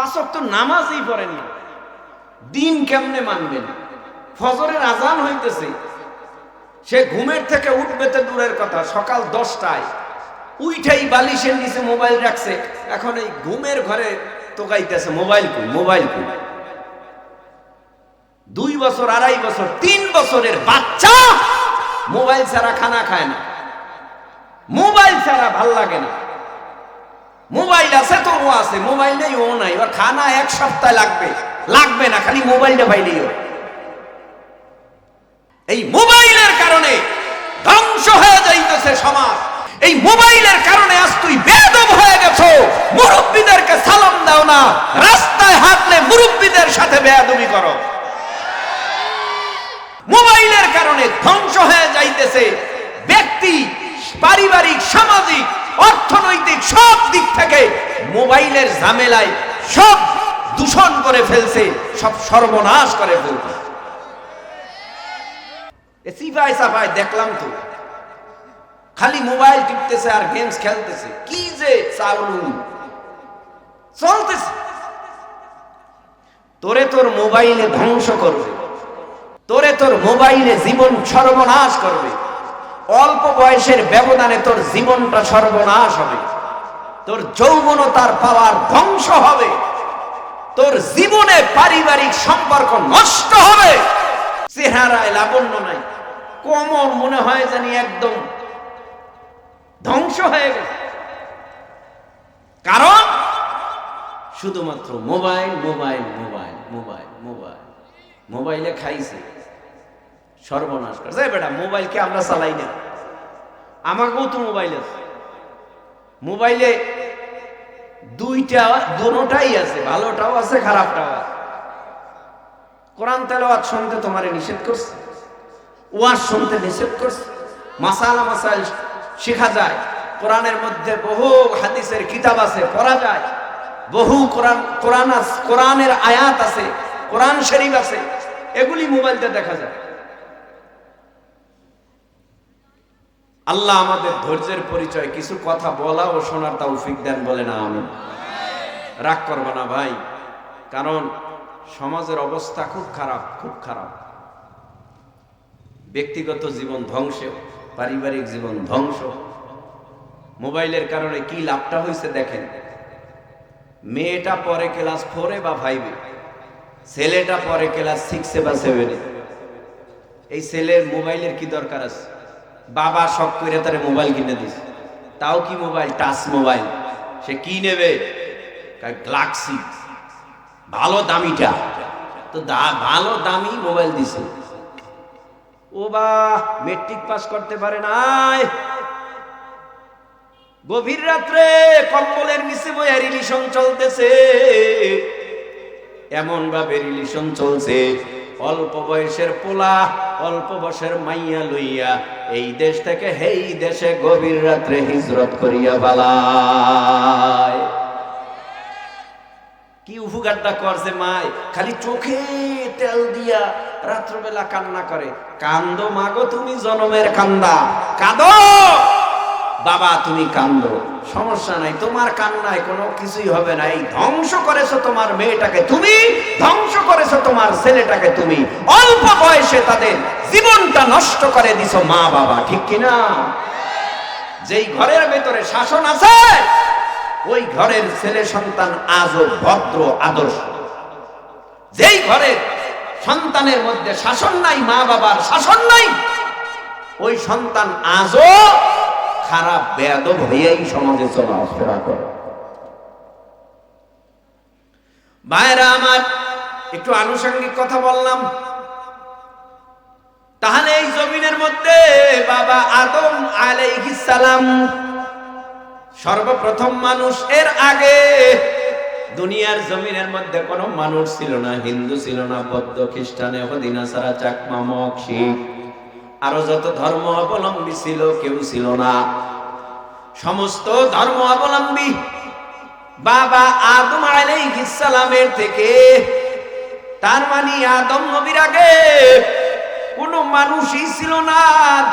5 ওয়াক্ত নামাজই পড়েন না, দিন কেমনে মানবেন? ফজরের আজান হইতেছে, সে ঘুমের থেকে উঠবে তো দূরের কথা, সকাল 10টায় উইঠাই বালিশের নিচে মোবাইল রাখছে, এখন এই ঘুমের ঘরে তোকাইতেছে মোবাইল কই, মোবাইল কই। 2 বছর, 2.5 বছর, 3 বছরের বাচ্চা মোবাইল ছাড়া খানা খায় না, মোবাইল ছাড়া ভাল লাগে না। মোবাইল আছে তো ও আছে, মোবাইল নেই ও নাই, ওর খানা 1 সপ্তাহ লাগবে না, খালি মোবাইলটা পাইলেই হয়। এই মোবাইলের কারণে ধ্বংস হয়ে যাইতেছে সমাজ। এই মোবাইলের কারণে আজ তুই বেয়াদব হয়ে গেছো, মুরব্বিদেরকে সালাম দাও না, রাস্তায় হাঁটলে মুরব্বিদের সাথে বেয়াদবি করো। মোবাইলের কারণে ধ্বংস হয়ে যাইতেছে ব্যক্তি, পারিবারিক, সামাজিক, অর্থনৈতিক সব দিক থেকে মোবাইলের ঝামেলায় সব দূষণ করে ফেলছে, সব সর্বনাশ করে ফেলছে। সিফাই সাফাই দেখলাম তো খালি মোবাইল টিপতেছে আর গেমস খেলতেছে, কি যে চাউল চলতেছে। তোরে তোর মোবাইলে ধ্বংস করবে, তোরে তোর মোবাইলে জীবন সর্বনাশ করবে। অল্প বয়সের ব্যবধানে তোর জীবনটা সর্বনাশ হবে, তোর যৌবনতার পাওয়ার ধ্বংস হবে, তোর জীবনে পারিবারিক সম্পর্ক নষ্ট হবে, চেহারায় লাবণ্য নাই, কোমর মনে হয় জানি একদম ধ্বংস হয়ে গেছে। কারণ শুধুমাত্র mobile mobile mobile mobile mobile, মোবাইলে খাইছে, সর্বনাশ করছে। বেটা মোবাইলকে আমরা চালাই না, আমাকেও তো মোবাইল আছে, মোবাইলে দুটোটাই আছে, ভালোটাও আছে খারাপটাও আছে। কোরআন তেলাওয়াত শুনতে তোমারে নিষেধ করছে, ওয়াজ শুনতে নিষেধ করছে, মাসালা মাসাইল শেখা যায়, কোরআনের মধ্যে বহু হাদিসের কিতাব আছে পড়া যায়, বহু কোরআনের আয়াত আছে, কোরআন শরীফ আছে, এগুলি মোবাইলতে দেখা যায়। আল্লাহ আমাদের ধৈর্যের পরিচয়, কিছু কথা বলা ও শোনার তৌফিক দেন, বলে না আমি। রাগ করব না ভাই, কারণ সমাজের অবস্থা খুব খারাপ, খুব খারাপ। ব্যক্তিগত জীবন ধ্বংস, পারিবারিক জীবন ধ্বংস। মোবাইলের কারণে কি লাভটা হয়েছে দেখেন। মেয়েটা পরে ক্লাস 4 বা 5, ছেলেটা পরে ক্লাস 6 বা 7। এই ছেলের মোবাইলের কি দরকার আছে? বাবা শখ করে তারে মোবাইল কিনে দিছে, তাও কি মোবাইল? Touch mobile. সে কি নেবে? গ্যালাক্সি, ভালো দামিটা, তো ভালো দামি মোবাইল দিছে। ও বা মেট্রিক পাস করতে পারে নাই, গভীর রাত্রে কম্বলের নিচে বইয়া রিলেশন চলতেছে, এমন ভাবে রিলেশন চলছে, অল্প বয়সের পোলা অল্প বয়সের মাইয়া লইয়া এই দেশ থেকে এই দেশে গভীর রাত্রে হিজরত করিয়া বালায়। কি উপকারটা করছে মায়, খালি চোখে তেল দিয়া রাত্রবেলা কান্না করে। কান্দো মাগো তুমি জনমের কান্দা, কাঁদো বাবা তুমি কান্দো, সমস্যা নাই, তোমার কান্নায় কোনো কিছুই হবে না। এই ধ্বংস করেছো তোমার মেয়েটাকে তুমি, ধ্বংস করেছো তোমার ছেলেটাকে তুমি, অল্প বয়সে তাদের জীবনটা নষ্ট করে দিছো মা বাবা, ঠিক কিনা? যেই ঘরের ভেতরে শাসন আছে ওই ঘরের ছেলে সন্তান আজও ভদ্র আদর্শ। যেই ঘরের সন্তানের মধ্যে শাসন নাই, মা বাবার শাসন নাই, ওই সন্তান আজও খারাপ বেয়াদব হয়েই সমাজে চলাফেরা করে। ভাইরা আমার, একটু আনুষঙ্গিক কথা বললাম। তাহলে এই জমিনের মধ্যে বাবা আদম আলাইহিস সালাম সর্বপ্রথম মানুষ। এর আগে দুনিয়ার জমিনের মধ্যে কোনো মানুষ ছিল না, হিন্দু ছিল না, বৌদ্ধ, খ্রিস্টান, ইহুদি, নাসারা, চাকমা, মগ, শিখ, আরো যত ধর্ম অবলম্বী ছিল কেউ ছিল না। সমস্ত ধর্ম অবলম্বী বাবা আদম আলাইহিস সালামের থেকে, তার মানে আদম নবীর আগে কোনো মানুষই ছিল না।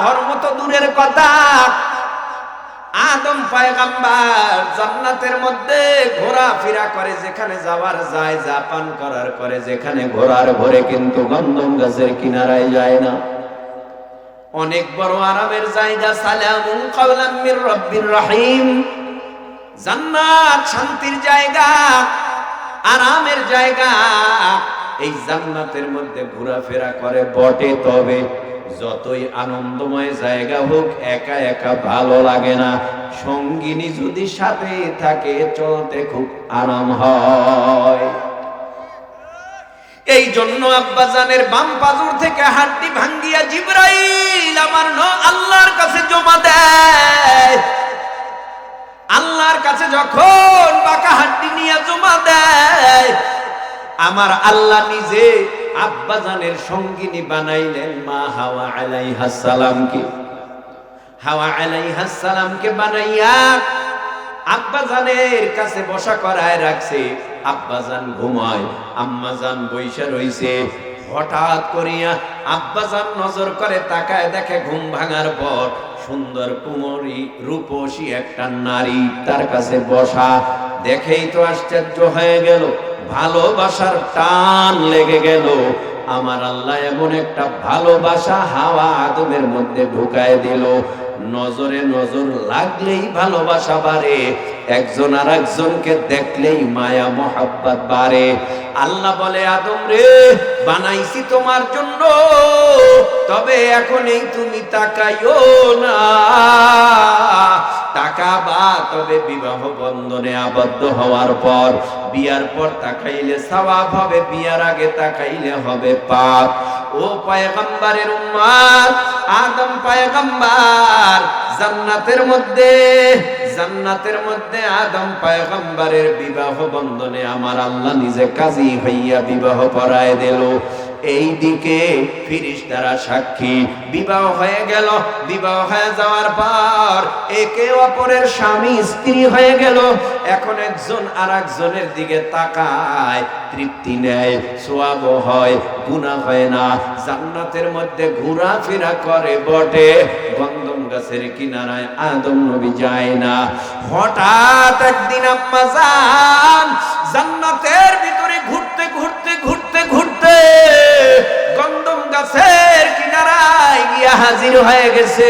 ধর্ম তো দূরের কথা, আদম পয়গম্বর জান্নাতের মধ্যে ঘোরাফেরা করে, যেখানে যাওয়ার যায়, যা পান করার করে, যেখানে ঘোরার ঘরে, কিন্তু গন্ধম গাছের কিনারায় যায় না। অনেক বড় আরামের জায়গা, সালামুন কাওলাম মির রাব্বির রহিম। জান্নাত শান্তির জায়গা, আরামের জায়গা। এই জান্নাতের মধ্যে ঘোরাফেরা করে বটে, তবে যতই আনন্দময় জায়গা হোক একা একা ভালো লাগে না, সঙ্গিনী যদি সাথে থাকে চলতে খুব আরাম হয়। এই জন্য আব্বাজানের বাম পাজর থেকে হাড্ডি ভাঙ্গিয়া জিবরাইল আমার আল্লাহর কাছে জমা দেয়। আল্লাহর কাছে যখন বাঁকা হাড্ডি নিয়ে জমা দেয়, আমার আল্লাহ নিজে আব্বাজানের সঙ্গিনী বানাইলেন মা হাওয়া আলাইহাস সালামকে। হাওয়া আলাইহাস সালামকে বানাইয়া আব্বাজানের কাছে বসা করায় রাখছে। আব্বাজান ঘুমায়, আম্মাজান বইসা রইছে। হঠাৎ করিয়া আব্বাজান নজর করে তাকায়, দেখে ঘুম ভাঙার পর সুন্দর কুমরি রূপসী একটা নারী তার কাছে বসা। দেখেই তো আশ্চর্য হয়ে গেল, ভালোবাসার টান লেগে গেল। আমার আল্লাহ এমন একটা ভালোবাসা হাওয়া আদমের মধ্যে ঢুকায় দিল, নজরে নজর লাগলেই ভালোবাসা বাড়ে, একজন আর একজনকে দেখলেই মায়া মোহাব্বত বাড়ে। আল্লাহ বলে, আদম রে, বানাইছি তোমার জন্য, তবে এখন এই তুমি তাকাইও না, তাকাবা তবে বিবাহ বন্ধনে আবদ্ধ হওয়ার পর। বিয়ার পর তাকাইলে সওয়াব হবে, বিয়ার আগে তাকাইলে হবে পাপ। ও পয়গম্বরের উম্মত, আদম পয়গম্বর জান্নাতের মধ্যে আদম পয়গম্বরের বিবাহ বন্ধনে আমার আল্লাহ নিজে কাজী হইয়া বিবাহ পড়ায় দিল। এইদিকে ফেরেশতারা সাক্ষী, বিবাহ হয়ে গেল। বিবাহ হয়ে যাওয়ার পর একে অপরের স্বামী স্ত্রী হয়ে গেল। এখন একজন আর একজনের দিকে তাকায়, তৃপ্তি নেয়, সওয়াব হয়, গুনাহ হয় না। জান্নাতের মধ্যে ঘোরাফেরা করে বটে, গন্ধম গাছের কিনারায় আদম নবী যায় না। হঠাৎ একদিন আম্মা জান জান্নাতের ভিতরে ঘুরতে ঘুরতে ঘুরতে ঘুরতে গন্ধম গাছের কিনারায় গিয়া হাজির হয়ে গেছে।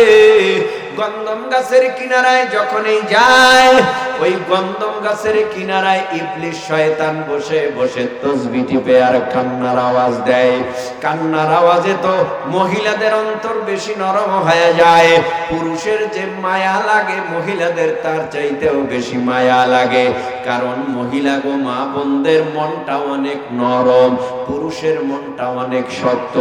গন্ধম গাছের কিনারায় যখনই যায়, ওই গন্ধম গাছের কিনারায় ইবলিস শয়তান বসে বসে তসবিহ টিপে আর কান্নার আওয়াজ দেয়। কান্নার আওয়াজে তো মহিলাদের অন্তর বেশি নরম হয়ে যায়। পুরুষের যে মায়া লাগে মহিলাদের তার চাইতেও বেশি মায়া লাগে, কারণ মহিলা গো মা বোনদের মনটা অনেক নরম, পুরুষের মনটা অনেক শক্ত,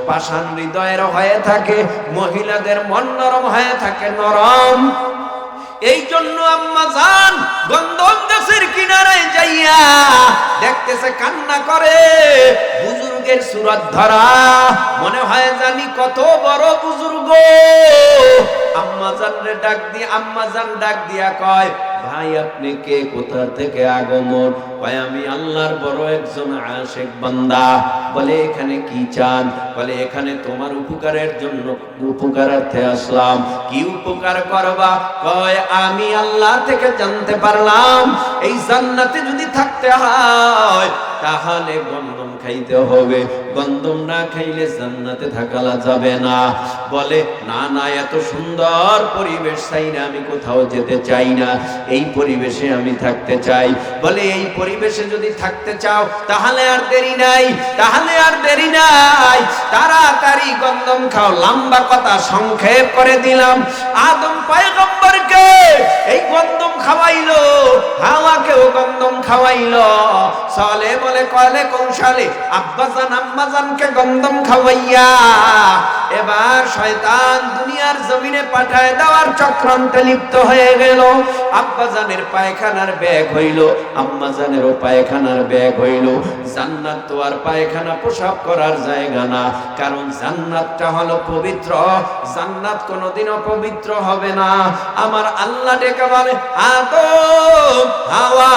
পাষাণ হৃদয়ের হয়ে থাকে। মহিলাদের মন নরম হয়ে থাকে, নরম। এই জন্য আম্মা জান গন্ধম গাছের কিনারায় যাইয়া দেখতেছে কান্না করে, বুজুর্গের সুরত ধরা, মনে হয় জানি কত বড় বুজুর্গ। আম্মা জান ডাক দিয়া কয়, ভাই আপনি কে, কোথা থেকে আগমন? কয় আমি আল্লাহর বড় একজন আশিক বান্দা। বলে এখানে কি চান? বলে এখানে তোমার উপকারের জন্য, উপকারার্থে আসলাম। কি উপকার করবা? কয় আমি আল্লাহ থেকে জানতে পারলাম এই জান্নাতে যদি থাকতে হয় তাহলে গন্ধম খাইতে হবে, গন্ধম না খাইলে জান্নাতে থাকা যাবে না। বলে না না, এত সুন্দর পরিবেশ চাই না, আমি কোথাও যেতে চাই না, এই পরিবেশে আমি থাকতে চাই। বলে এই পরিবেশে যদি থাকতে চাও তাহলে আর দেরি নাই, তাড়াতাড়ি গন্ধম খাও। লম্বা কথা সংক্ষেপ করে দিলাম, আদম পয়গম্বরকে এই গন্ধম খাওয়াইলো, হাওয়াকেও গন্ধম খাওয়াইলো। সালে বলে কলে কৌশলে আব্বাজান আম্মাজানকে গন্ধম খাওয়াইয়া এবার শয়তান দুনিয়ার জমিনে পাঠায় দেওয়ার চক্রান্তে লিপ্ত হয়ে গেল। আব্বাজানের পায়খানার ব্যাগ হইল, আম্মাজানেরও পায়খানার ব্যাগ হইল। জান্নাত তো আর পায়খানা প্রসাব করার জায়গা না, কারণ জান্নাতটা হলো পবিত্র, জান্নাত কোনোদিনও পবিত্র হবে না। আমার আল্লাহ ডেকে বলে, আদম হাওয়া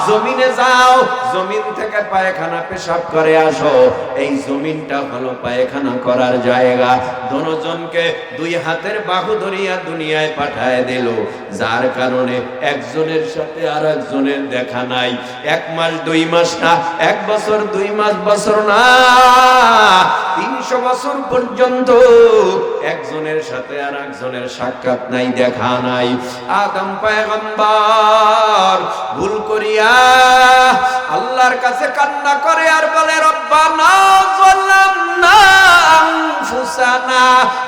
জমিনে যাও, জমিন থেকে পায়খানা পেশাব করে আসো। এই জমিনটা হলো পায়খানা করার জায়গা। জায়গা দুজনকে দুই হাতের বাহু ধরিয়া দুনিয়ায় পাঠায় দিল, যার কারণে একজনের সাথে আর একজনের দেখা নাই। 1 মাস 2 মাস না, 1 বছর 2 মাস বছর না, 300 বছর পর্যন্ত একজনের সাথে আর একজনের সাক্ষাৎ নাই, দেখা নাই। আদম পয়গম্বর ভুল করিয়া আল্লাহর কাছে কান্না করে আর বলে, রব্বানা যালামনা আনফুসানা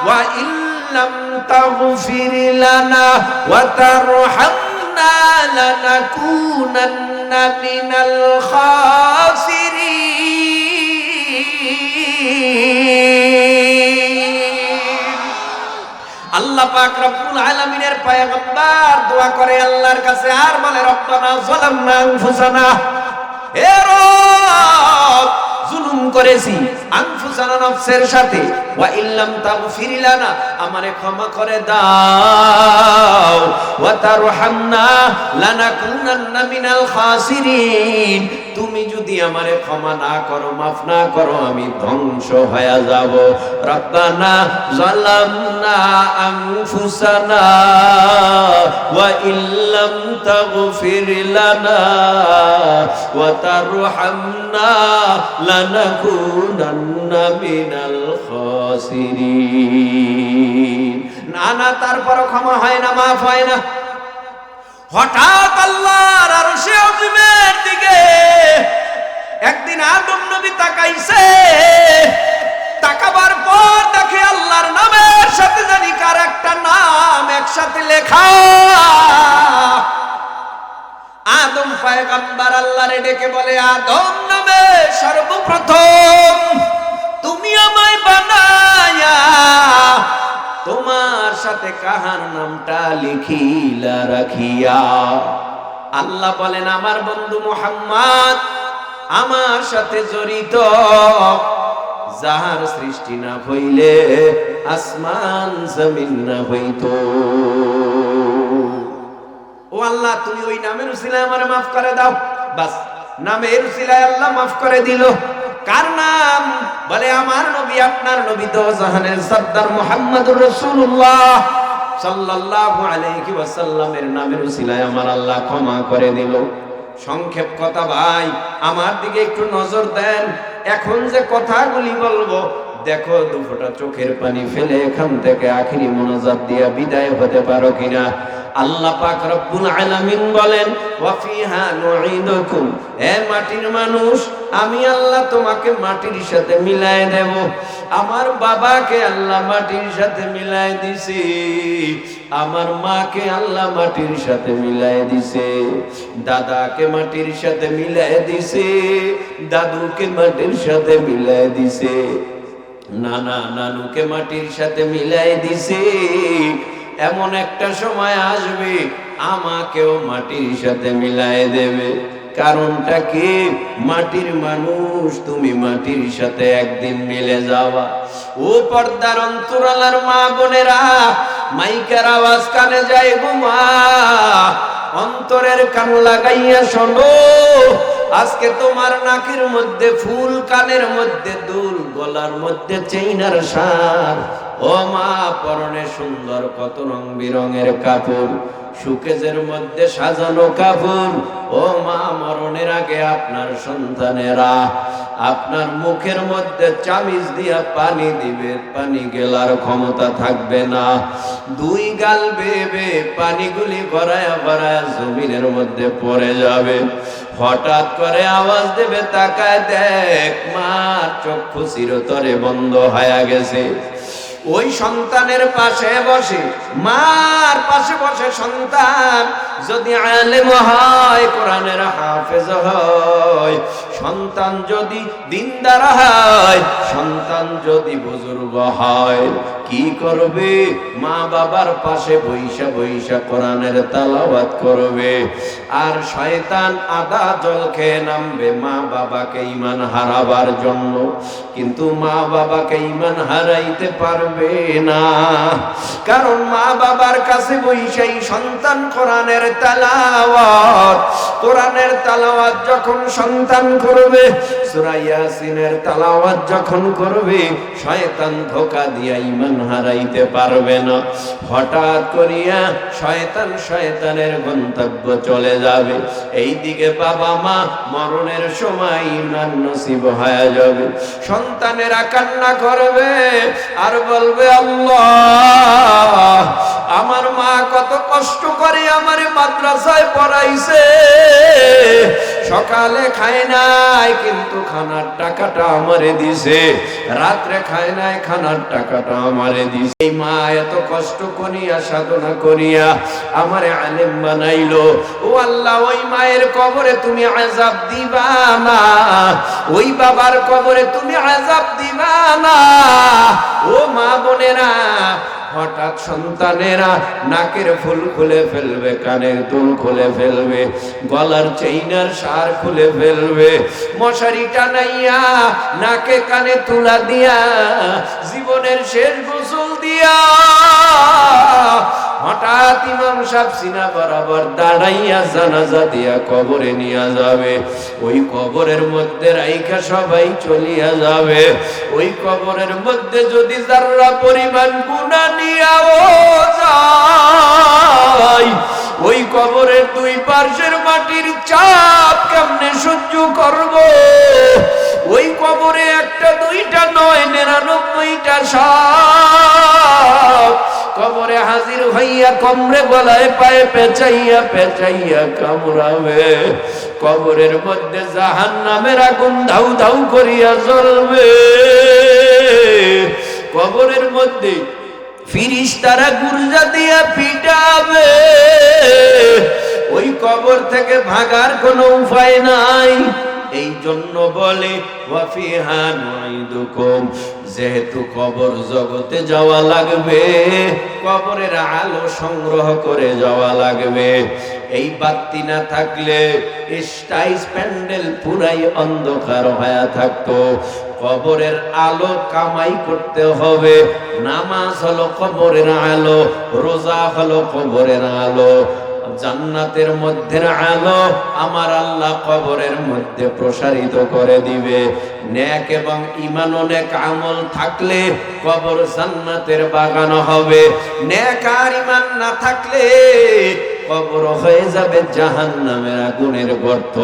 ওয়া ইল্লাম তাগফির লানা ওয়া তারহামনা লানাকুনান্না মিনাল খাসিরিন। আল্লাহ পাক রব্বুল আলামিনের পয়গম্বর দোয়া করে আল্লাহর কাছে আর বলে, রব্বানা যালামনা আনফুসানা, হে রব জুলুম করেছি আনফুসানা নফসের সাথে, ওয়া ইল্লাম তাগফির লানা আমারে ক্ষমা করে দাও, ওয়া তারহামনা লানাকুনান্না মিনাল খাসিরিন তুমি যদি আমারে ক্ষমা না করো, মাফ না করো, আমি ধ্বংস হয়ে যাব। রব্বানা যালামনা আনফুসানা ওয়া ইল্লাম তাগফির লানা ওয়া তারহামনা লানাকুনান্না মিনাল খাসিরিন। না না, তারপরও ক্ষমা হয় না, মাফ হয় না। হঠাৎ আল্লাহর আরশে আযীমের দিকে একদিন আদম নবী তাকাইছে, তাকাবার পর দেখে আল্লাহর নামের সাথে জানি কার একটা নাম একসাথে লেখা। আদম পয়গম্বর আল্লাহরে ডেকে বলে, আদম নামে সর্বপ্রথম তুমি আমায় বানায়া তোমার সাথে কাহার নামটা লিখিলা রাখিয়া? আল্লাহ বলেন, আমার বন্ধু মুহাম্মদ আমার সাথে জড়িত, যাহার সৃষ্টি না হইলে আসমান জমিন না হইতো। ও আল্লাহ, তুমি ওই নামের উসিলায় আমারে মাফ করে দাও। বাস, নামের উসিলায় আল্লাহ মাফ করে দিল। কার নাম? বলে, আমার নবী, আপনার নবী তো জাহানের সরদার মুহাম্মদুর রাসূলুল্লাহ সাল্লাল্লাহু আলাইহি ওয়াসাল্লামের নামের উসিলায় আমার আল্লাহ ক্ষমা করে দিল। সংক্ষেপ কথা ভাই, আমার দিকে একটু নজর দেন। এখন যে কথাগুলি বলবো, দেখো দু ফোঁটা চোখের পানি ফেলে এখান থেকে আখিরি মোনাজাত দিয়া বিদায় হতে পারো কিনা। আল্লাহ পাক রব্বুল আলামিন বলেন, ওয়া ফিহা নুঈদুকুম, হে মাটির মানুষ, আমি আল্লাহ তোমাকে মাটির সাথে মিলায় দেব। আমার বাবাকে আল্লাহ মাটির সাথে মিলায় দিছে, আমার মাকে আল্লাহ মাটির সাথে মিলায় দিছে, দাদাকে মাটির সাথে মিলায় দিছে, দাদুকে মাটির সাথে মিলায় দিছে, নানা নানুকে মাটির সাথে মিলাই দিছে। এমন একটা সময় আসবে আমাকেও মাটির সাথে মিলাই দেবে। কারণটা কি? মাটির মানুষ, তুমি মাটির সাথে একদিন মিলে যাওয়া। ও পর্দার অন্তরালার মা বোনেরা, মাইকার আওয়াজ কানে যায় গো মা, অন্তরের কান লাগাইয়া শোনো। আজকে তোমার নাকের মধ্যে ফুল, কানের মধ্যে দুল, গলার মধ্যে চেইনার সার। ও মা, পরনে সুন্দর কত রং বেরঙের কাপড়, সুকেজের মধ্যে সাজানো কাপড়। ও মা, মরণের আগে আপনার সন্তানেরা আপনার মুখের মধ্যে চামিচ দিয়া পানি দিবে, পানি গেলার ক্ষমতা থাকবে না। দুই গাল বেবে পানিগুলি ভরায়া ভরায়া জমিনের মধ্যে পড়ে যাবে। হঠাৎ করে আওয়াজ দেবে, তাকায় দেখ মার চক্ষু চিরতরে বন্ধ হয়ে গেছে। ওই সন্তানের পাশে বসে, মার পাশে বসে সন্তান যদি আলেম হয়, কোরআনের হাফেজ হয়, সন্তান যদি দিনদার হয়, সন্তান যদি বুজুর্গ হয়, কি করবে? মা বাবার পাশে বৈশা বৈশা কোরআনের তেলাওয়াত করবে। আর শয়তান আদা জল খেয়ে নামবে মা বাবাকে ঈমান হারাবার জন্য, কিন্তু মা বাবাকে ঈমান হারাইতে পারবে না। কারণ মা বাবার কাছে বৈশাই সন্তান কোরআনের তেলাওয়াত, কোরআনের তেলাওয়াত যখন সন্তান করবে, সূরা ইয়াসিনের তেলাওয়াত যখন করবে, শয়তান ধোঁকা দিয়া ঈমান হারাইতে পারবে না। হঠাৎ করিয়া শয়তানের গন্তব্য চলে যাবে। এই দিকে বাবা মা মরণের সময় ঈমান নসিব হয়ে যাবে। সন্তানেরা কান্না করবে আর বলবে, আল্লাহ, আমার মা কত কষ্ট করে আমার মাদ্রাসায় পড়াইছে, সকালে খায় নাই কিন্তু খানার টাকাটা আমারে দিছে, রাত্রে খায় নাই খানার টাকাটা আমারে দিছে। এই মা এত কষ্ট করিয়া সাধনা করিয়া আমারে আলেম বানাইলো। ও আল্লাহ, ওই মায়ের কবরে তুমি আযাব দিবা না, ওই বাবার কবরে তুমি আযাব দিবা না। ও মা বোনেরা, হঠাৎ সন্তানেরা নাকের ফুল খুলে ফেলবে, কানের দুল খুলে ফেলবে, গলার চেইনার সার খুলে ফেলবে, মশারি টানাইয়া নাকে কানে তুলা দিয়া জীবনের শেষ গোসল দিয়া হঠাৎ ইমাম সাহেব সিনা বরাবর দাঁড়াইয়া জানাজা দিয়া কবরে নিয়ে যাবে। ওই কবরের মধ্যে রাইখা সবাই চলিয়া যাবে। ওই কবরের মধ্যে যদি যারা পরিমাণ গুনাহ নিয়াও যায়, ওই কবরের দুই পার্শ্বের মাটির চাপ কেমনে সহ্য করব? ওই কবরে একটা দুইটা নয়, 99টা সাপ কবরে হাজির হইয়া কমরে গলায় পায়ে পেঁচাইয়া পেঁচাইয়া কামড়াবে। কবরের মধ্যে জাহান্নামের আগুন ধাউ ধাউ করিয়া জ্বলবে। কবরের মধ্যে ফিরিস্তারা গুরজা দিয়া পিটাবে। ওই কবর থেকে ভাগার কোনো উপায় নাই। এই জন্য বলে ওয়াফিহা নুইদুকুম, যেহেতু কবর জগতে যাওয়া লাগবে, কবরের আলো সংগ্রহ করে যাওয়া লাগবে। এই বাতি না থাকলে স্টাইজ প্যান্ডেল পুরাই অন্ধকার হয়ে থাকতো। কবরের আলো কামাই করতে হবে। নামাজ হলো কবরের আলো, রোজা হলো কবরের আলো, জান্নাতের মধ্যে আলো আমার আল্লাহ কবরের মধ্যে প্রসারিত করে দিবে। নেক এবং ঈমান ও নেক আমল থাকলে কবর জান্নাতের বাগান হবে। নেক আর ঈমান না থাকলে কবর হয়ে যাবে জাহান্নামের আগুনের গর্ত।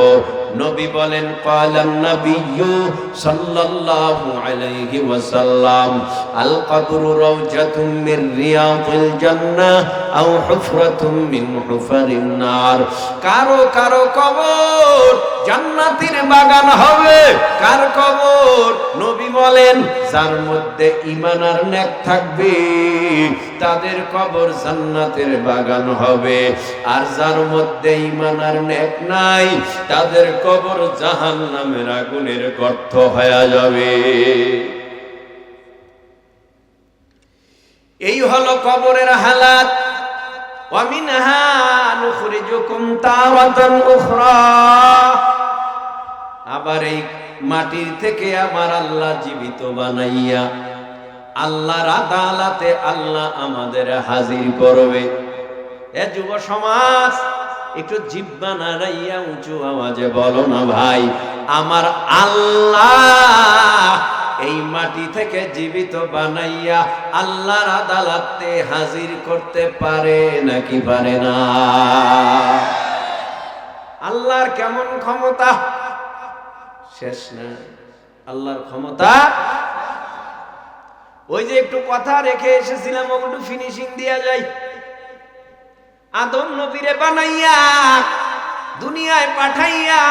নবী বলেন, ক্বালান নাবিয়্যু সাল্লাল্লাহু আলাইহি ওয়াসাল্লাম, আল কবরু রাওজাতুম মির রিয়াদিল জান্নাহ আও হুফরাতুম মিন হুফারিন নার। কারো কারো কবর জান্নাতের বাগান হবে। কার কবর? নবী বলেন, যার মধ্যে ঈমান আর নেক থাকবে তাদের কবর জান্নাতের বাগান হবে। আর যার মধ্যে ঈমান আর নেক নাই তাদের কবর জাহান্নামের আগুনের গর্ত হয়ে যাবে। এই হলো কবরের হালাত। ওয়া মিনহা নুখরিজুকুম তারাতান উখরা। আবার এই মাটির থেকে আমার আল্লাহ জীবিত বানাইয়া আল্লাহর আদালতে আল্লাহ আমাদের হাজির করবে। এ যুব সমাজ, একটু জিহ্বা নাড়াইয়া উঁচু আওয়াজে বলো না ভাই, আমার আল্লাহ এই মাটি থেকে জীবিত বানাইয়া আল্লাহর আদালতে হাজির করতে পারে নাকি পারে না? আল্লাহর কেমন ক্ষমতা, শেষ না। আল্লাহর ক্ষমতা, ওই যে একটু কথা রেখে এসেছিলাম, একটু ফিনিশিং দিয়া যায়। আদম নবীরে বানাইয়া দুনিয়ায় পাঠাইয়া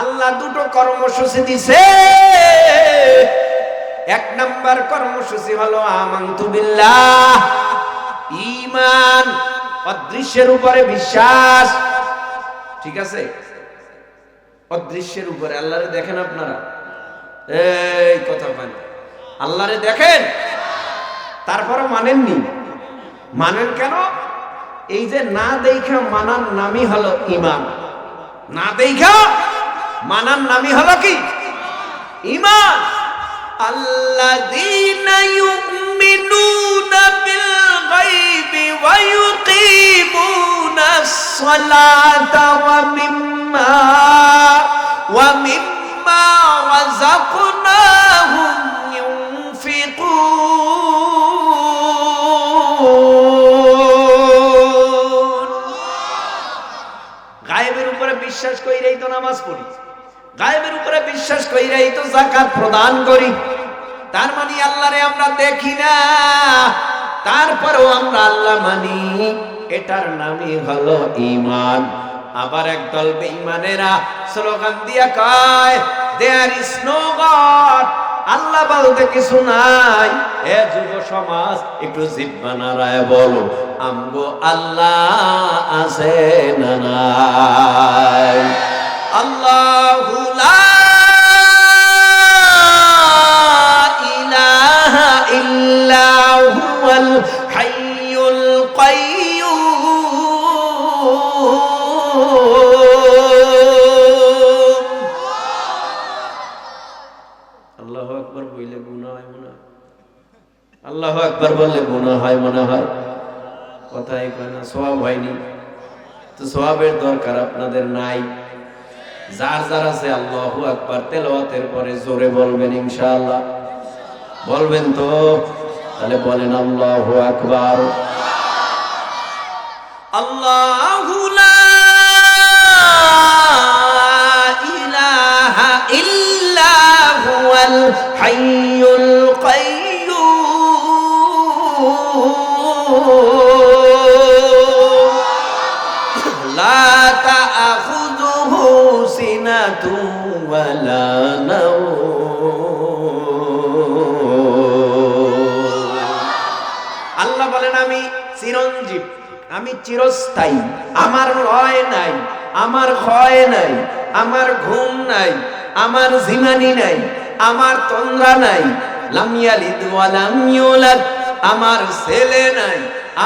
আল্লাহ দুটো কর্মসূচি দিছে। এক নাম্বার কর্মসূচি হলো আমানতু বিল্লাহ, ঈমান, অদৃশ্যের উপরে বিশ্বাস। ঠিক আছে? অদৃশ্যের উপরে। আল্লাহরে দেখেন আপনারা? এই কথা বলেন, আল্লাহরে দেখেন তারপরে মানেননি? মানেন কেন? এই যে না দেখা মানার নামই হলো ঈমান। না দেখা মানার নামই হলো কি? ঈমান। আল্লাযীনা ইউমিনুনা বিল গায়বি ওয়া ইউকিমুনাস সালাতা ওয়া মিম্মা বিশ্বাস কইরাই তো নামাজ পড়ি, গায়েবের উপরে বিশ্বাস কইরাই তো যাকাত প্রদান করি। তার মানে আল্লাহরে আমরা দেখি না, তারপরেও আমরা আল্লাহ মানি, এটার নামই হলো ঈমান। আবার একদল বেঈমানেরা স্লোগান দিয়া কয় দেয়ার ইজ নো গড, আল্লাহ বলতে কিছু নাই। এ যুব সমাজ একটু জিহ্বা নাড়ায় বলো, আমগো আল্লাহ আছে না নাই? আল্লাহু লা ইলাহা ইল্লা হুয়াল হাইয়ুল কাইয়্যুম। আল্লাহু আকবার বললে গুনাহ হয় মনে হয়, আল্লাহু আকবার বললে গুনাহ হয় মনে হয়, কথাই কয় না, সওয়াব হয়নি। তো সওয়াবের দরকার আপনাদের নাই। যার যার আছে আল্লাহু আকবার তেলাওয়াতের পরে জোরে বলবেন ইনশাআল্লাহ। বলবেন তো? তাহলে বলেন আল্লাহু আকবার। আল্লাহু লা ইলাহা ইল্লা হুয়াল হাইয়ুল কাইয়্যুম লা তা'খুযুহু সিনাতুন ওয়ালা নাওম। আল্লাহ বলেন আমি চিরঞ্জীব, আমি চিরস্থায়ী, আমার লয় নাই, আমার ক্ষয় নাই, আমার ঘুম নাই, আমার জিমানি নাই, আমার তন্দ্রা নাই। লাম ইয়ালিদ ওয়া লাম ইউলাদ, আমার ছেলে নাই,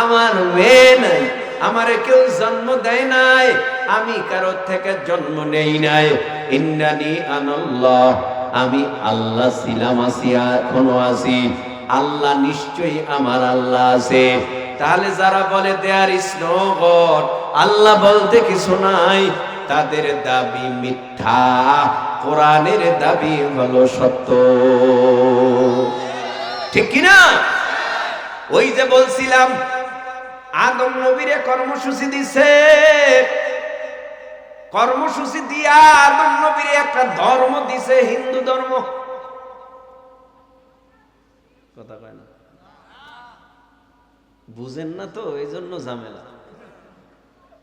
আমার মেয়ে নাই, আমারে কেউ জন্ম দেয় নাই, আমি কারো থেকে জন্ম নেই নাই। ইন্নানি আনাল্লাহ, আমি আল্লাহ ছিলাম, আছি, এখনো আছি। আল্লাহ নিশ্চয়ই আমার আল্লাহ আছে। তাহলে যারা বলে দেয়ার ইজ নো গড, আল্লাহ বলতে কিছু নাই, তাদের দাবি মিথ্যা, কোরআনের দাবি হলো সত্য। ঠিক কি না? ওই যে বলছিলাম আদম নবীরে কর্মসূচি দিছে, কর্মসূচি দিয়া আদম নবীরে একটা ধর্ম দিছে, হিন্দু ধর্ম। কথা কয় না, বুঝেন না তো, এই জন্য ঝামেলা।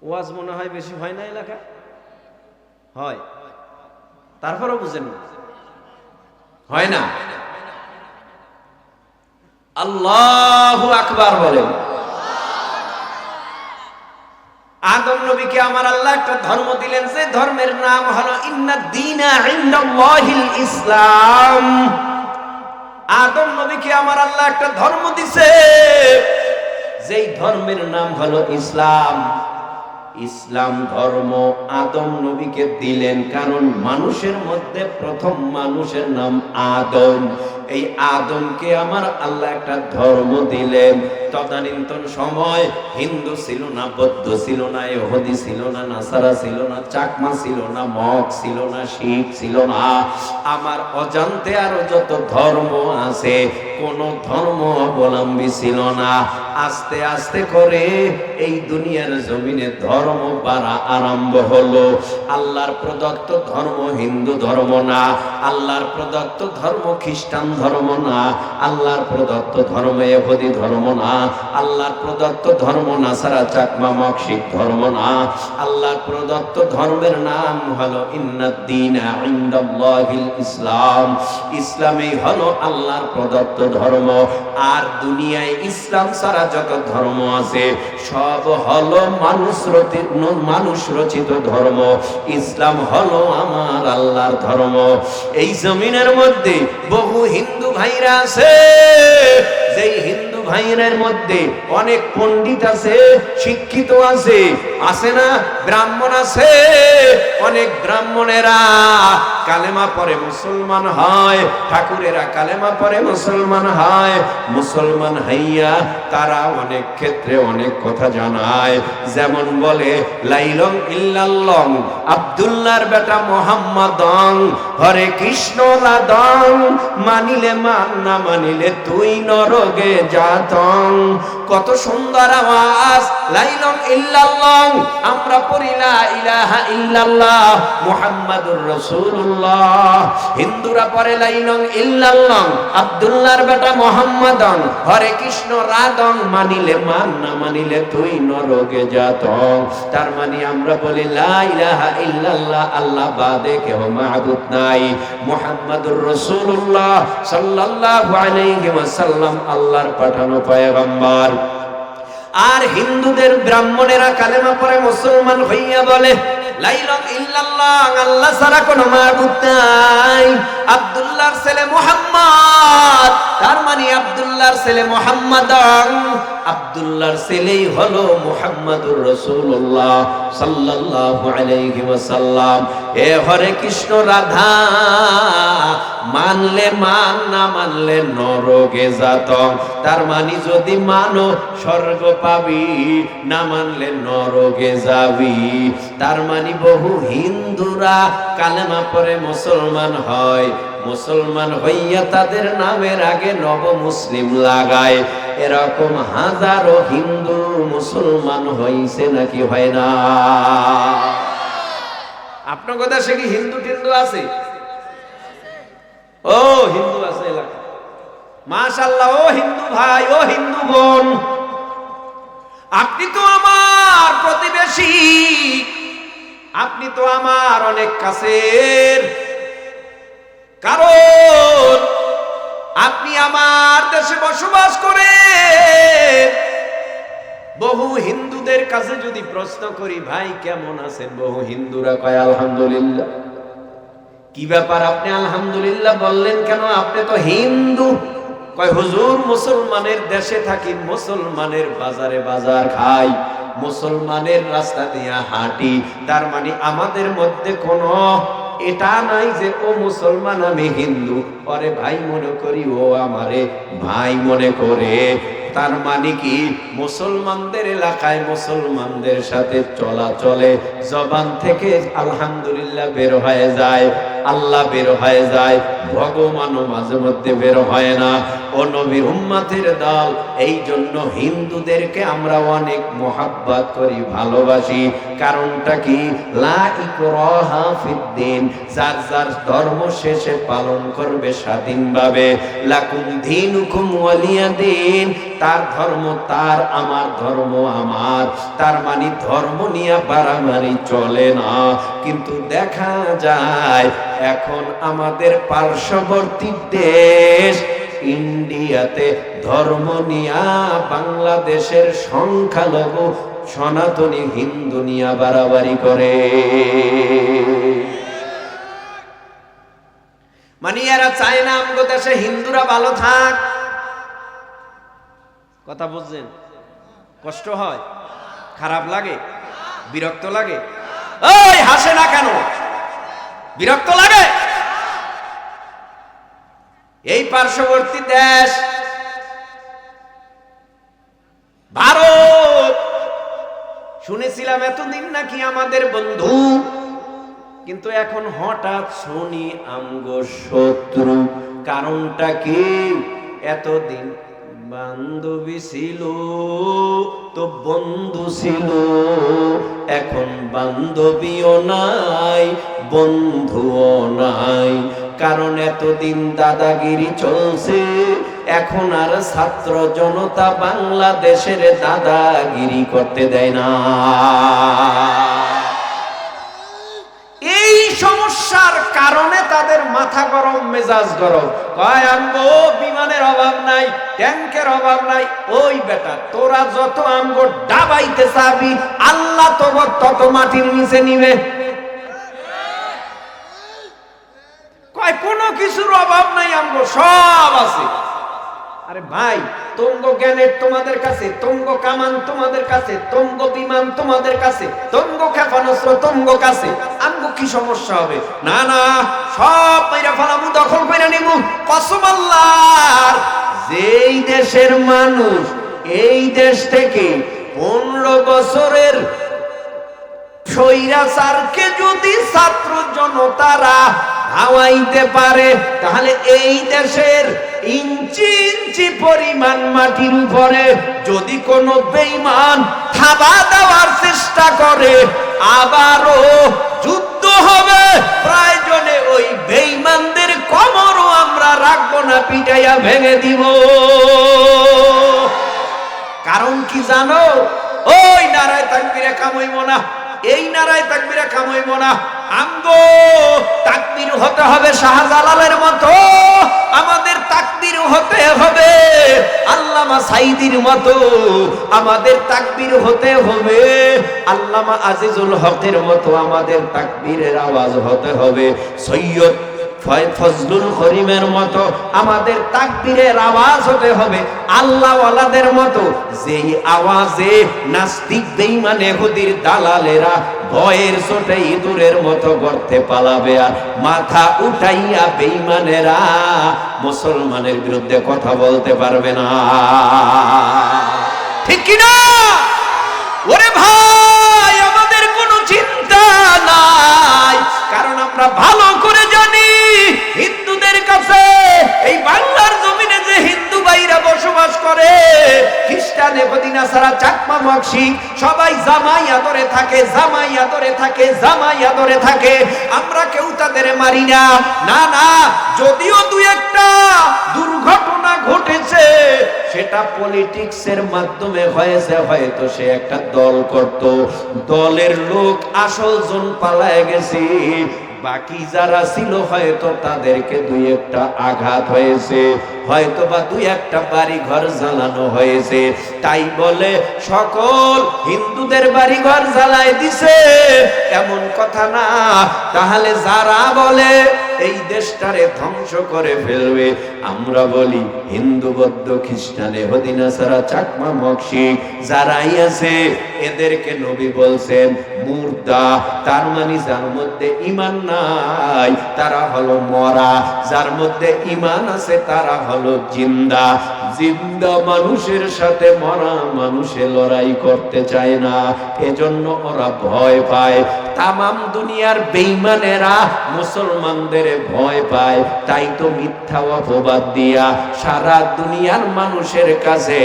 ওয়াজ মনে হয় বেশি হয় না এলাকায়, হয়, তারপরও বুঝেন না, হয় না। আল্লাহু আকবার বলেন। আদম নবীকে আমার আল্লাহ একটা ধর্ম দিলেন, যে ধর্মের নাম হলো ইন্নাদ-দীনা ইনদাল্লাহিল ইসলাম। আদম নবীকে আমার আল্লাহ একটা ধর্ম দিছে, যেই ধর্মের নাম হলো ইসলাম। ইসলাম ধর্ম আদম নবীকে দিলেন কারণ মানুষের মধ্যে প্রথম মানুষের নাম আদম। এই আদমকে আমার আল্লাহ একটা ধর্ম দিলেন। তদানীন্তন সময় হিন্দু ছিল না, বৌদ্ধ ছিল না, ইহুদি ছিল না, নাসারা ছিল না, চাকমা ছিল না, মগ ছিল না, শিখ ছিল না। আমার অজান্তে আরো যত ধর্ম আছে কোন ধর্ম অবলম্বী ছিল না। আস্তে আস্তে করে এই দুনিয়ার জমিনে ধর্ম বাড়া আরম্ভ হলো। আল্লাহর প্রদত্ত ধর্ম হিন্দু ধর্ম না, আল্লাহর প্রদত্ত ধর্ম খ্রিস্টান ধর্ম না, আল্লাহর প্রদত্ত ধর্ম ইহুদি ধর্ম না, আল্লাহর প্রদত্ত ধর্ম নাসারা চাকমা মগ শিখ ধর্ম না। আল্লাহর প্রদত্ত ধর্মের নাম হলো ইন্নাদ-দীনা ইনদাল্লাহিল ইসলাম। ইসলামই হলো আল্লাহর প্রদত্ত ধর্ম। আর দুনিয়ায় ইসলাম ছাড়া যত ধর্ম আছে সব হলো মানুষ রচিত ধর্ম। ইসলাম হলো আমার আল্লাহর ধর্ম। এই জমিনের মধ্যে বহু হিন্দু ভাইরা আছে, যেই হিন্দু ভাইয়ের মধ্যে অনেক পণ্ডিত আছে, শিক্ষিত আছে, আছে না? ব্রাহ্মণ আছে, অনেক ব্রাহ্মণেরা কালেমা পড়ে মুসলমান হয়, ঠাকুরেরা কালেমা পড়ে মুসলমান হয়। মুসলমান হইয়া তারা অনেক ক্ষেত্রে অনেক কথা জানায়, যেমন বলে লাইলং ইল্লাল্লাহ আব্দুল্লাহর বেটা মুহাম্মাদং, হরে কৃষ্ণ রাধং, মানিলে মান না মানিলে তুই নরকে যাতং। কত সুন্দর আওয়াজ, লাইলং ইল্লাল্লাহ। আমরা পড়ি লা ইলাহা ইল্লাল্লাহ মুহাম্মাদুর রাসূলুল্লাহ। হিন্দুরা পড়ে লাইলং ইল্লাল্লাহ আব্দুল্লাহর বেটা মুহাম্মাদং, হরে কৃষ্ণ রাধং, মানিলে মান না মানিলে তুই নরকে যাতং। তার মানে আমরা বলি লা ইলাহা ইল্লাল্লাহ, আল্লাহ বাদে কেউ মাবুদ নাই, মুহাম্মাদুর রাসূলুল্লাহ সাল্লাল্লাহু আলাইহি ওয়াসাল্লাম আল্লাহর পাঠানো পয়গম্বর। আর হিন্দুদের ব্রাহ্মণেরা কালেমা পড়ে মুসলমান হইয়া বলে লা ইলাহা ইল্লাল্লাহ, আল্লাহ ছাড়া কোনো মাবুদ নাই, আব্দুল্লাহর ছেলে মুহাম্মদ। তার মানে আব্দুল্লাহর ছেলে মুহাম্মদ, আব্দুল্লাহর ছেলেই হলো মুহাম্মাদুর রাসূলুল্লাহ সাল্লাল্লাহু আলাইহি ওয়াসাল্লাম। এ হরে কৃষ্ণ রাধা, মানলে মান না মানলে নরকে যাতং। তার মানে যদি মানো স্বর্গ পাবি, না মানলে নরকে যাবি। তার মানে বহু হিন্দুরা কালেমা পড়ে মুসলমান হয়, মুসলমান হইয়া তাদের নামের আগে নব মুসলিম লাগায়। এরকম হাজারো হিন্দু মুসলমান হইছে নাকি হয় না? আপনার কথা সে কি হিন্দু টিন্দু আছে? ও হিন্দু আছে এলাকা, মাশাআল্লাহ। ও হিন্দু ভাই, ও হিন্দু বোন, আপনি তো আমার প্রতিবেশী, আপনি তো আমার অনেক কাছের, কারণ আপনি আমার দেশে বসবাস করেন। বহু হিন্দুদের কাছে যদি প্রশ্ন করি ভাই কেমন আছেন, বহু হিন্দুরা কয় আলহামদুলিল্লাহ। কি ব্যাপার আপনি আলহামদুলিল্লাহ বললেন কেন? আপনি তো হিন্দু। কয় হুজুর মুসলমানের দেশে থাকি, মুসলমানের বাজারে বাজার খাই, মুসলমানের রাস্তা দিয়ে হাঁটি। তার মানে আমাদের মধ্যে কোনো এটা নাই যে ও মুসলমান আমি হিন্দু, পরে ভাই মনে করি, ও আমারে ভাই মনে করে। তার মানে কি মুসলমানদের এলাকায় মুসলমানদের সাথে চলাচলে জবান থেকে আলহামদুলিল্লাহ বের হয়ে যায়, আল্লাহ বের হয়ে যায়, ভগবানও মাঝে মধ্যে বের হয় না। ও নবীর উম্মতের দল, এই জন্য হিন্দুদেরকে আমরা অনেক মোহাব্বত করি, ভালোবাসি। কারণটা কি? লা ইকরাহা ফিদ্দিন, যার যার ধর্ম শেষে পালন করবে স্বাধীনভাবে। লাকুম দীনুকুম ওয়ালিয়া দীন, তার ধর্ম তার, আমার ধর্ম আমার। তার মানে ধর্ম নিয়ে বাড়াবাড়ি চলে না। কিন্তু দেখা যায় এখন আমাদের পার্শ্ববর্তী দেশ ইন্ডিয়াতে ধর্ম নিয়া বাংলাদেশের সংখ্যালঘু সনাতনী হিন্দু নিয়া বাড়াবাড়ি করে। মানে এরা চায় না আমগো দেশে হিন্দুরা ভালো থাক। কথা বুঝছেন? কষ্ট হয়, খারাপ লাগে, বিরক্ত লাগে। ওই হাসে না কেন? বিরক্ত লাগে। এই পার্শ্ববর্তী দেশ ভারত, শুনেছিলাম এতদিন নাকি আমাদের বন্ধু, কিন্তু এখন হঠাৎ শুনি আমগো শত্রু। কারণটা কি? এতদিন বান্ধবী ছিল তো বন্ধু ছিল, এখন বান্ধবীও নাই বন্ধুও নাই। কারণ এতদিন দাদাগিরি চলছে, এখন আর ছাত্র জনতা বাংলাদেশের দাদাগিরি করতে দেয় না। এই সমস্যার কারণে তাদের মাথা গরম, মেজাজ গরম। কয় আমগো বিমানের অভাব নাই, ট্যাঙ্কের অভাব নাই। ওই বেটা, তোরা যত আমগো ডাবাইতে চাবি, আল্লাহ তত মাটির নিচে নিবে। কয় কোনো কিছুর অভাব নাই, আমগো সব আছে। আরে ভাই, তঙ্গ গ্যানেট তোমাদের কাছে, তঙ্গ কামান তোমাদের কাছে, তঙ্গ বিমান তোমাদের কাছে, তঙ্গ ক্ষেপণাস্ত্র তঙ্গ কাছে, আমগো কি সমস্যা হবে? না না, সব মাইরা ফালামু, দখল কইরা নিমু। কসম আল্লাহর, যেই দেশের মানুষ এই দেশ থেকে 15 বছরের স্বৈরাচারকে যদি ছাত্র জনতারা হাওয়াইতে পারে, তাহলে এই দেশের ইঞ্চি ইঞ্চি পরিমাণ মাটির উপরে যদি কোনো বেঈমান থাবা দেওয়ার চেষ্টা করে, আবারও যুদ্ধ হবে। প্রয়োজনে ওই বেঈমানদের কোমরও আমরা রাখবো না, পিটাইয়া ভেঙে দিব। কারণ কি জানো? ওই নারায়ে তাকবীরে কাম হইব না, এই নারায়ে তাকবীরে কাম হইব না। আমগো তাকবীর হতে হবে শাহজালালের মতো, আমাদের তাকবীর হতে হবে আল্লামা সাইদির মতো, আমাদের তাকবীর হতে হবে আল্লামা আজিজুল হকের মতো, আমাদের তাকবীরের আওয়াজ হতে হবে সৈয়দ ফজলুল করিমের মতো, আমাদের তাকবীরের আওয়াজ হতে হবে আল্লাহ ওয়ালাদের মতো, যেই আওয়াজে নাস্তিক বেঈমান ইহুদির দালালেরা ভয়ের চোটে ইঁদুরের মতো গর্তে পালাবে, আর মাথা উঠাইয়া বেঈমানেরা মুসলমানের বিরুদ্ধে কথা বলতে পারবে না। ঠিক কি না? ওরে ভাই, আমাদের কোনো চিন্তা নাই, কারণ আমরা ভালো করে জানি হিন্দুদের কাছে এই বাংলার জমিনে যে হিন্দু ভাইরা বসবাস করে, খ্রিস্টান, ইহুদি, নাসারা, চাকমা, মগশিক সবাই জামাই আদরে থাকে, জামাই আদরে থাকে, জামাই আদরে থাকে। আমরা কেউ তাদের মারি না। না না, যদিও দুই একটা দুর্ঘটনা ঘটেছে, সেটা পলিটিক্সের মাধ্যমে হয়েছে, হয়তো সে একটা দল করত, দলের লোক আসল জন পালায় গেছে, বাকি যারা ছিল হয়তো তাদেরকে দুই একটা আঘাত হয়েছে, হয়তো বা দুই একটা বাড়ি ঘর জ্বালানো হয়েছে। তাই বলে সকল হিন্দুদের বাড়ি ঘর জ্বালায় দিছে এমন কথা না। তাহলে যারা বলে এই দেশটারে ধ্বংস করে ফেলবে, আমরা বলি হিন্দু, বৌদ্ধ, খ্রিস্টান, ইহুদি, নাসারা, চাকমা, মগশিক যারাই আছে, এদেরকে নবী বলছেন মুর্দা। তার মানে যার মধ্যে ঈমান নাই তারা হলো মরা, যার মধ্যে ঈমান আছে তারা হলো জিন্দা। জিন্দা মানুষের সাথে মরা মানুষে লড়াই করতে চায় না, এজন্য ওরা ভয় পায়। তামাম দুনিয়ার বেঈমানেরা মুসলমানদের ভয় পায়, তাই তো মিথ্যা অপবাদ দিয়া সারা দুনিয়ার মানুষের কাছে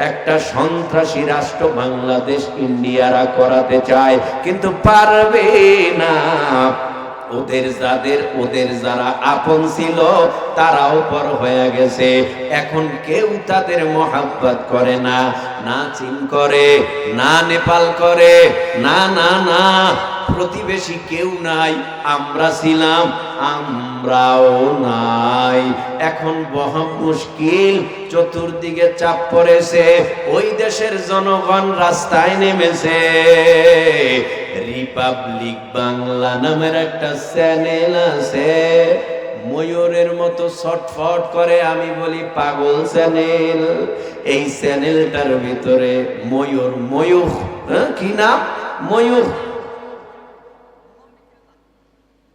একটা সন্ত্রাসী রাষ্ট্র বাংলাদেশ ইন্ডিয়ারা করাতে চায়, কিন্তু পারবে না। ওদের যারা আপন ছিল তারাও পর হয়ে গেছে, এখন কেউ তাদের মহাব্বত করে না, না চীন করে, না নেপাল করে, না না না, প্রতিবেশী কেউ নাই। আমরা ছিলাম, আমরাও নাই। এখন বড় মুশকিল, চতুর্দিকে চাপ পড়েছে, ওই দেশের জনগণ রাস্তায় নেমেছে। রিপাবলিক বাংলা নামের একটা চ্যানেল আছে, ময়ূরের মতো ছটফট করে, আমি বলি পাগল চ্যানেল। এই চ্যানেলটার ভিতরে ময়ূর, ময়ূর কি নাম? ময়ূর,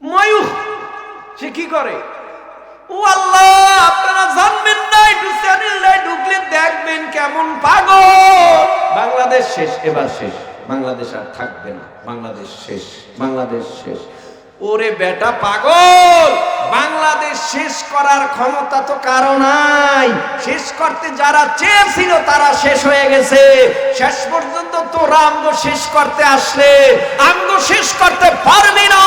ময়ূর সে কি করে? ও আল্লাহ, আপনারা জানবেন না, একটু চ্যানেলটায় ঢুকলে দেখবেন কেমন পাগল। বাংলাদেশ শেষ, এবার শেষ, বাংলাদেশ আর থাকবে না, বাংলাদেশ শেষ, বাংলাদেশ শেষ। ওরে বেটা পাগল, বাংলাদেশ শেষ করার ক্ষমতা তো কারো নাই। শেষ করতে যারা চেয়েছিল তারা শেষ হয়ে গেছে। শেষ পর্যন্ত তোরা আমগো শেষ করতে আসলে আমগো শেষ করতে পারবি না।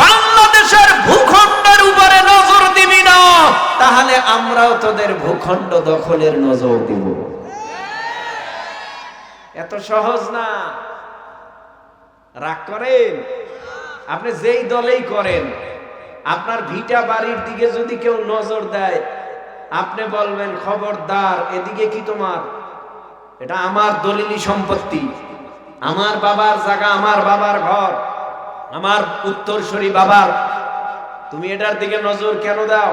বাংলাদেশের ভূখণ্ডের উপরে নজর দিবি না, তাহলে আমরাও তোদের ভূখণ্ড দখলের নজর দিব। এত সহজ না। রাগ করেন আপনি যেই দলেই করেন, আপনার ভিটা বাড়ির দিকে যদি কেউ নজর দেয়, আপনি বলবেন খবরদার, এদিকে কি তোমার? এটা আমার দলিলি সম্পত্তি, আমার বাবার জায়গা, আমার বাবার ঘর, আমার উত্তরসূরি বাবার, তুমি এটার দিকে নজর কেন দাও?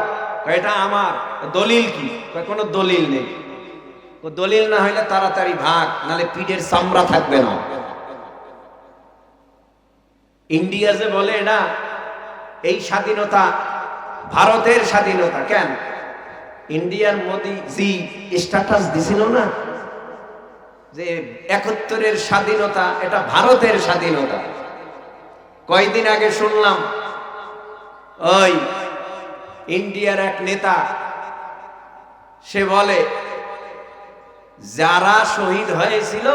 এটা আমার দলিল। কি? কোনো দলিল নেই। দলিল না হইলে তাড়াতাড়ি ভাগ, নালে পিঠের চামড়া থাকবে না। ইন্ডিয়া যে বলে এটা এই স্বাধীনতা ভারতের স্বাধীনতা। কেন ইন্ডিয়ার মোদি জি স্ট্যাটাস দিছিল না যে ৭১-এর স্বাধীনতা এটা ভারতের স্বাধীনতা? কয়দিন আগে শুনলাম ওই ইন্ডিয়ার এক নেতা সে বলে যারা শহীদ হয়েছিল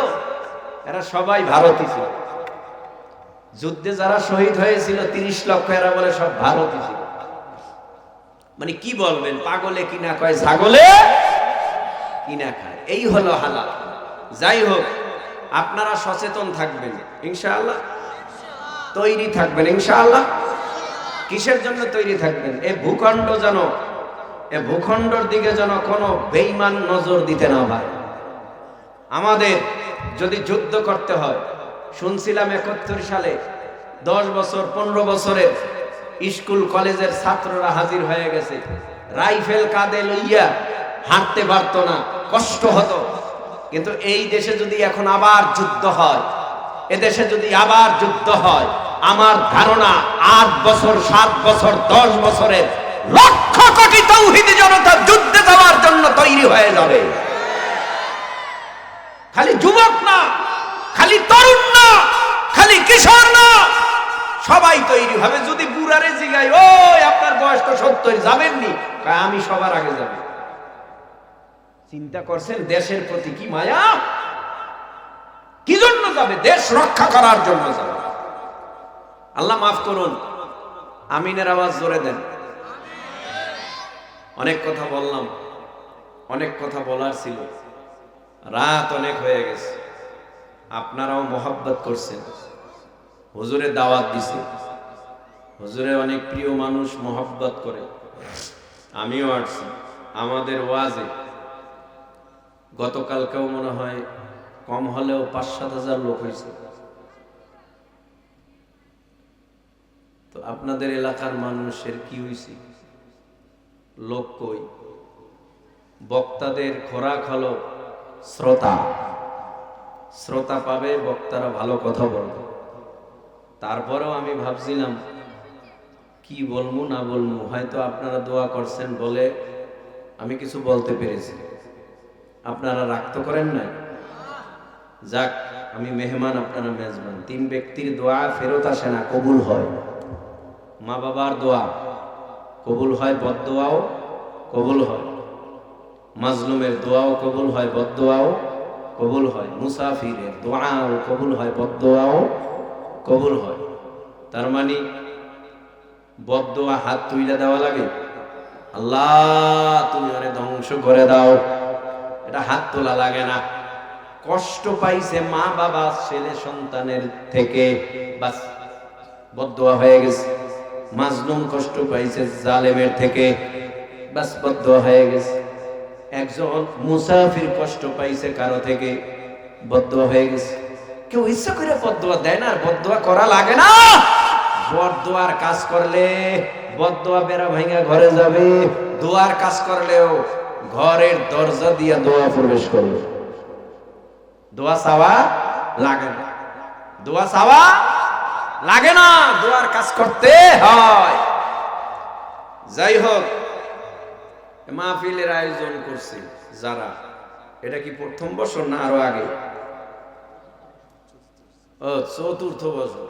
এরা সবাই ভারতীয় ছিল, যুদ্ধে যারা শহীদ হয়েছিল ৩০ লক্ষ এরা বলে সব ভারতীয় ছিল। মানে কি বলবেন, পাগলে কিনা কয় ছাগলে কিনা খায়, এই হলো হালাল। যাই হোক, আপনারা সচেতন থাকবেন ইনশাআল্লাহ, তৈরি থাকবেন ইনশাআল্লাহ। কিসের জন্য তৈরি থাকবেন? এই ভূখণ্ড যেন, এই ভূখণ্ডর দিকে যেন কোনো বেঈমান নজর দিতে না পারে। আমাদের যদি যুদ্ধ করতে হয়, শুনছিলাম ৭১ সালে 10 বছর 15 বছরের স্কুল কলেজের ছাত্ররা হাজির হয়ে গেছে, রাইফেল কাঁধে লইয়া, হাঁটতে পারতো না, কষ্ট হতো। কিন্তু এই দেশে যদি এখন আবার যুদ্ধ হয়, এদেশে যদি আবার যুদ্ধ হয়, আমার ধারণা 8 বছর 7 বছর 10 বছরের লক্ষ কোটি তাওহীদি জনতা যুদ্ধে যাওয়ার জন্য তৈরি হয়ে যাবে। খালি যুবক না, খালি তরুণ না, খালি কিশোর না, সবাই তৈরি হবে। যদি বুড়ারে জিগাই, ওই আপনার বয়স তো 70, যাবেননি? আমি সবার আগে যাব। চিন্তা করছেন দেশের প্রতি কি মায়া? কি জন্য যাবে? দেশ রক্ষা করার জন্য যাবে। আল্লাহ মাফ করুন, আমিনের আওয়াজ জোরে দেন। অনেক কথা বললাম, অনেক কথা বলার ছিল, রাত অনেক হয়ে গেছে। আপনারাও মোহাব্বত করছেন, হুজুরে দাওয়াত দিছে, হুজুরে অনেক প্রিয় মানুষ মোহাব্বত করে, আমিও আসছি আমাদের ওয়াজে। গতকালকেও মনে হয় কম হলেও ৫-৭ হাজার লোক হয়েছে। তো আপনাদের এলাকার মানুষের কি হয়েছে? লোক কই? বক্তাদের খোরাক হলো শ্রোতা, শ্রোতা পাবে, বক্তারা ভালো কথা বলবে। তারপরেও আমি ভাবছিলাম কি বলবো না বলবো, হয়তো আপনারা দোয়া করছেন বলে আমি কিছু বলতে পেরেছি। আপনারা রাগ তো করেন না? যাক, আমি মেহমান, আপনারা মেজবান। 3 ব্যক্তির দোয়া ফেরত আসে না, কবুল হয়। মা বাবার দোয়া কবুল হয়, বদদোয়াও কবুল হয়। মাজলুমের দোয়াও কবুল হয়, বদদোয়াও কবুল হয়। মুসাফিরের দোয়াও কবুল হয়, বদদোয়াও কবুল হয়। তার মানে বদদোয়া হাত তুইলা দেওয়া লাগে, আল্লাহ তুমি ওরে ধ্বংস করে দাও, এটা হাত তোলা লাগে না। কষ্ট পাইছে মা বাবা ছেলে সন্তানের থেকে, বাস বদদোয়া হয়ে গেছে। মাজলুম কষ্ট পাইছে জালেমের থেকে, বাস বদদোয়া হয়ে গেছে। একজন মুসাফির কষ্ট পাইছে কারো থেকে, বদদোয়া হয়ে গেছে। কেউ ইচ্ছা করে বদদোয়া দেয় না, আর বদদোয়া করা লাগে না। বদদোয়ার কাজ করলে বদদোয়া বেড়া ভাঙা ঘরে যাবে, দোয়ার কাজ করলেও ঘরের দরজা দিয়ে দোয়া প্রবেশ করবে। দোয়া চাওয়া লাগে না, দোয়া চাওয়া লাগে না, দোয়ার কাজ করতে হয়। যাই হোক, মাহফিলের আয়োজন করছি যারা, এটা কি প্রথম বছর না আরো আগে? ও, 4র্থ বছর।